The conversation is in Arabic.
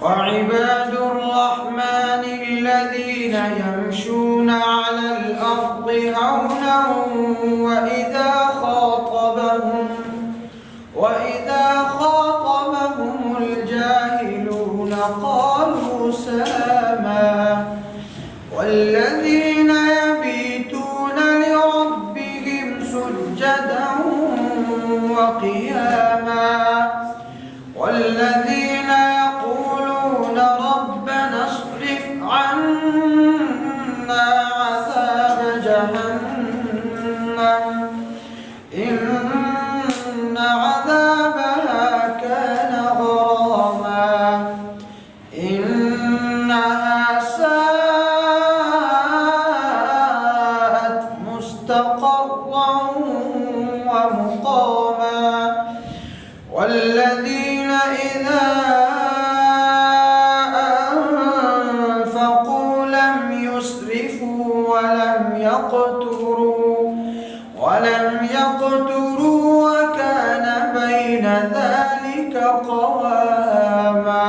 وعباد الرحمن الذين يمشون على الأرض هونا وإذا خاطبهم الجاهلون قالوا سلاما والذين يبيتون لربهم سجدا وقياما والذين يقولون ربنا اصرف عنا عذاب جهنم إن عذابها كان غراما إنها ساءت مستقرا ومقاما والذين إذا أنفقوا لم يسرفوا ولم يقتروا وكان بين ذلك قواما.